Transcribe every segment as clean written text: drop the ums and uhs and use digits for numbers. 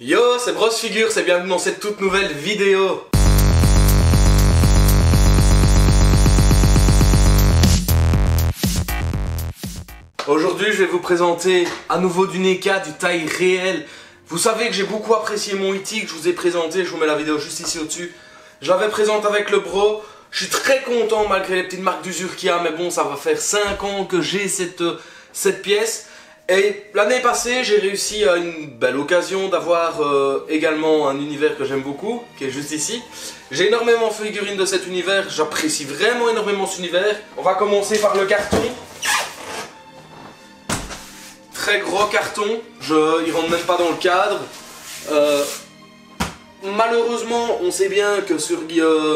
Yo, c'est Brosfigure, c'est bienvenue dans cette toute nouvelle vidéo. Aujourd'hui, je vais vous présenter à nouveau du NECA, du taille réelle. Vous savez que j'ai beaucoup apprécié mon E.T. que je vous ai présenté, je vous mets la vidéo juste ici au-dessus. Je l'avais présenté avec le bro. Je suis très content malgré les petites marques d'usure qu'il y a, mais bon, ça va faire 5 ans que j'ai cette pièce. Et l'année passée, j'ai réussi à une belle occasion d'avoir également un univers que j'aime beaucoup, qui est juste ici. J'ai énormément de figurines de cet univers, j'apprécie vraiment énormément cet univers. On va commencer par le carton. Très gros carton, il rentre même pas dans le cadre. Malheureusement, on sait bien que sur E.T.,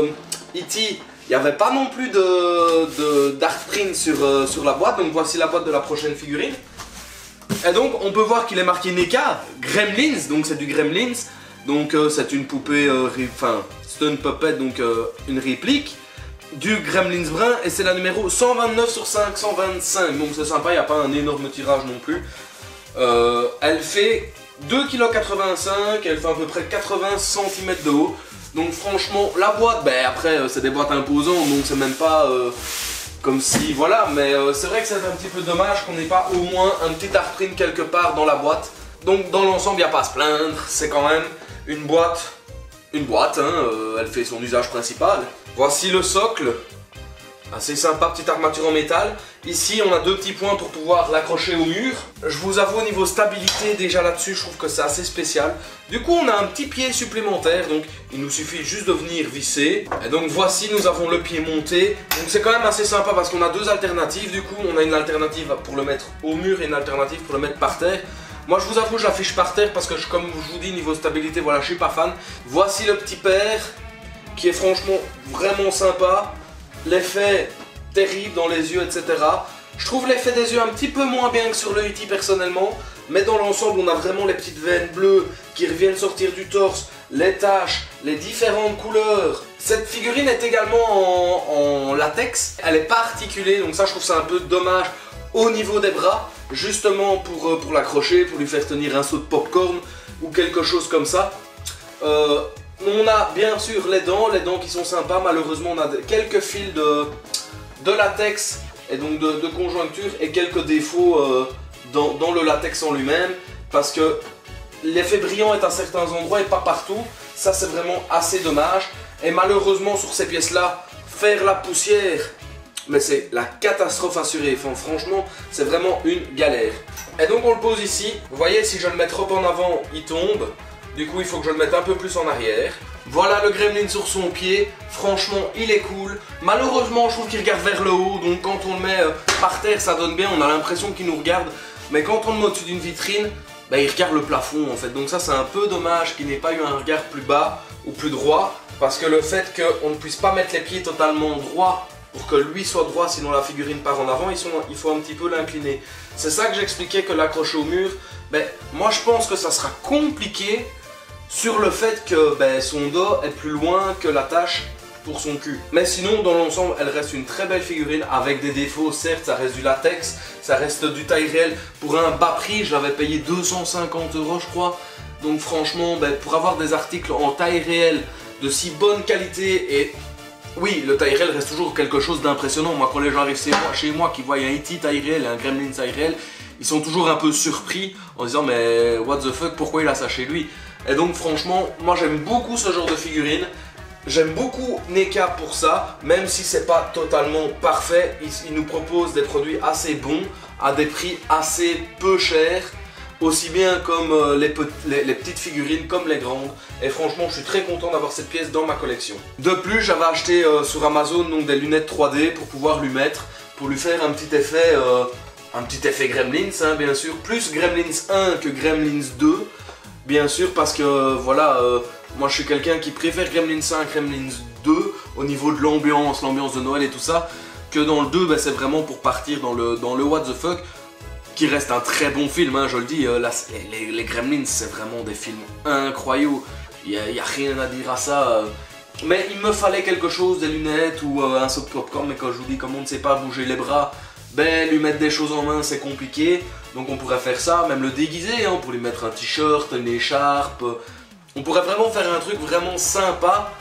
il n'y avait pas non plus d'art print sur la boîte, donc voici la boîte de la prochaine figurine. Et donc on peut voir qu'il est marqué NECA, Gremlins, donc c'est du Gremlins, donc c'est une poupée, c'est une puppet, donc une réplique du Gremlins brun, et c'est la numéro 129 sur 525, donc c'est sympa, il n'y a pas un énorme tirage non plus. Elle fait 2,85 kg, elle fait à peu près 80 cm de haut, donc franchement la boîte, ben après c'est des boîtes imposantes, donc c'est même pas... comme si, voilà, mais c'est vrai que c'est un petit peu dommage qu'on n'ait pas au moins un petit art print quelque part dans la boîte. Donc dans l'ensemble, il n'y a pas à se plaindre, c'est quand même une boîte, elle fait son usage principal. Voici le socle, assez sympa, petite armature en métal. Ici, on a deux petits points pour pouvoir l'accrocher au mur. Je vous avoue, au niveau stabilité, déjà là-dessus, je trouve que c'est assez spécial. Du coup, on a un petit pied supplémentaire, donc il nous suffit juste de venir visser. Et donc voici, nous avons le pied monté. Donc c'est quand même assez sympa parce qu'on a deux alternatives. Du coup, on a une alternative pour le mettre au mur et une alternative pour le mettre par terre. Moi, je vous avoue, je l'affiche par terre parce que, comme je vous dis, niveau stabilité, voilà, je suis pas fan. Voici le petit père, qui est franchement vraiment sympa. L'effet terrible dans les yeux, etc. Je trouve l'effet des yeux un petit peu moins bien que sur le E.T. personnellement, mais dans l'ensemble on a vraiment les petites veines bleues qui reviennent sortir du torse, les taches, les différentes couleurs. Cette figurine est également en latex, elle n'est pas articulée, donc ça je trouve ça un peu dommage au niveau des bras, justement pour l'accrocher, pour lui faire tenir un seau de popcorn ou quelque chose comme ça. On a bien sûr les dents qui sont sympas, malheureusement on a quelques fils de latex et donc de conjoncture et quelques défauts dans le latex en lui-même parce que l'effet brillant est à certains endroits et pas partout, ça c'est vraiment assez dommage et malheureusement sur ces pièces là, faire la poussière, mais c'est la catastrophe assurée, enfin, franchement c'est vraiment une galère. Et donc on le pose ici, vous voyez si je le mets trop en avant il tombe. Du coup, il faut que je le mette un peu plus en arrière. Voilà le gremlin sur son pied. Franchement, il est cool. Malheureusement, je trouve qu'il regarde vers le haut. Donc, quand on le met par terre, ça donne bien. On a l'impression qu'il nous regarde. Mais quand on le met au-dessus d'une vitrine, bah, il regarde le plafond en fait. Donc, ça, c'est un peu dommage qu'il n'ait pas eu un regard plus bas ou plus droit. Parce que le fait qu'on ne puisse pas mettre les pieds totalement droits pour que lui soit droit, sinon la figurine part en avant, il faut un petit peu l'incliner. C'est ça que j'expliquais que l'accrocher au mur. Ben, moi, je pense que ça sera compliqué. Sur le fait que son dos est plus loin que la tâche pour son cul. Mais sinon, dans l'ensemble, elle reste une très belle figurine avec des défauts. Certes, ça reste du latex, ça reste du taille réelle. Pour un bas prix, je l'avais payé 250 € je crois. Donc franchement, pour avoir des articles en taille réelle de si bonne qualité et... Oui, le taille réel reste toujours quelque chose d'impressionnant. Moi, quand les gens arrivent chez moi qui voient un E.T. taille réelle et un Gremlin taille réelle, ils sont toujours un peu surpris en disant mais what the fuck, pourquoi il a ça chez lui? Et donc franchement, moi j'aime beaucoup ce genre de figurine. J'aime beaucoup NECA pour ça, même si c'est pas totalement parfait. Il nous propose des produits assez bons, à des prix assez peu chers. Aussi bien comme les petites figurines comme les grandes. Et franchement, je suis très content d'avoir cette pièce dans ma collection. De plus, j'avais acheté sur Amazon donc, des lunettes 3D pour pouvoir lui mettre, pour lui faire un petit effet Gremlins, hein, bien sûr. Plus Gremlins 1 que Gremlins 2. Bien sûr, parce que voilà, moi je suis quelqu'un qui préfère Gremlins 1 à Gremlins 2 au niveau de l'ambiance de Noël et tout ça, que dans le 2, c'est vraiment pour partir dans le what the fuck, qui reste un très bon film, hein, je le dis, les Gremlins c'est vraiment des films incroyables, il n'y a rien à dire à ça, mais il me fallait quelque chose, des lunettes ou un saut de popcorn, mais quand je vous dis comme on ne sait pas bouger les bras, ben lui mettre des choses en main c'est compliqué. Donc on pourrait faire ça, même le déguiser, hein, pour lui mettre un t-shirt, une écharpe. On pourrait vraiment faire un truc vraiment sympa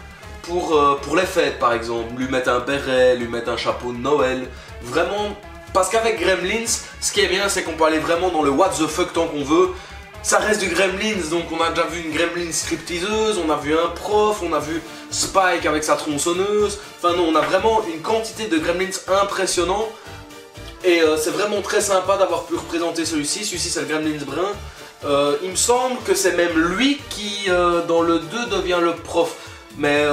pour les fêtes par exemple. Lui mettre un béret, lui mettre un chapeau de Noël. Vraiment, parce qu'avec Gremlins, ce qui est bien c'est qu'on peut aller vraiment dans le what the fuck tant qu'on veut. Ça reste du Gremlins, donc on a déjà vu une Gremlin stripteaseuse, on a vu un prof, on a vu Spike avec sa tronçonneuse. Enfin non, on a vraiment une quantité de Gremlins impressionnant. Et c'est vraiment très sympa d'avoir pu représenter celui-ci. Celui-ci c'est le Gremlins brun. Il me semble que c'est même lui qui dans le 2 devient le prof. Mais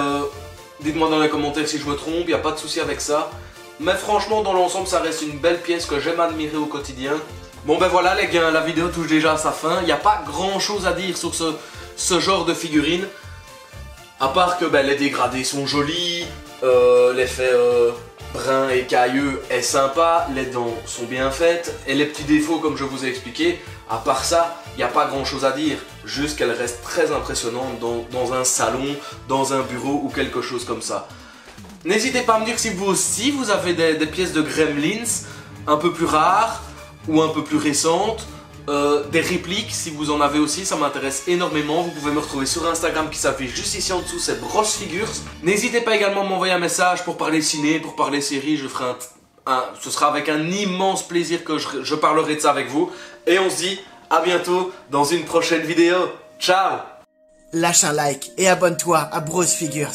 dites-moi dans les commentaires si je me trompe, il n'y a pas de souci avec ça. Mais franchement dans l'ensemble ça reste une belle pièce que j'aime admirer au quotidien. Bon ben voilà les gars, la vidéo touche déjà à sa fin. Il n'y a pas grand chose à dire sur ce genre de figurine. À part que ben, les dégradés sont jolis, l'effet brun et cailleux est sympa, les dents sont bien faites, et les petits défauts comme je vous ai expliqué, à part ça, il n'y a pas grand chose à dire. Juste qu'elle reste très impressionnante dans un salon, dans un bureau ou quelque chose comme ça. N'hésitez pas à me dire si vous aussi vous avez des pièces de Gremlins un peu plus rares ou un peu plus récentes, des répliques si vous en avez aussi, ça m'intéresse énormément. Vous pouvez me retrouver sur Instagram qui s'affiche juste ici en dessous, c'est Bros Figures. N'hésitez pas également à m'envoyer un message pour parler ciné, pour parler série, je ferai ce sera avec un immense plaisir que je parlerai de ça avec vous. Et on se dit à bientôt dans une prochaine vidéo. Ciao! Lâche un like et abonne-toi à Bros Figures.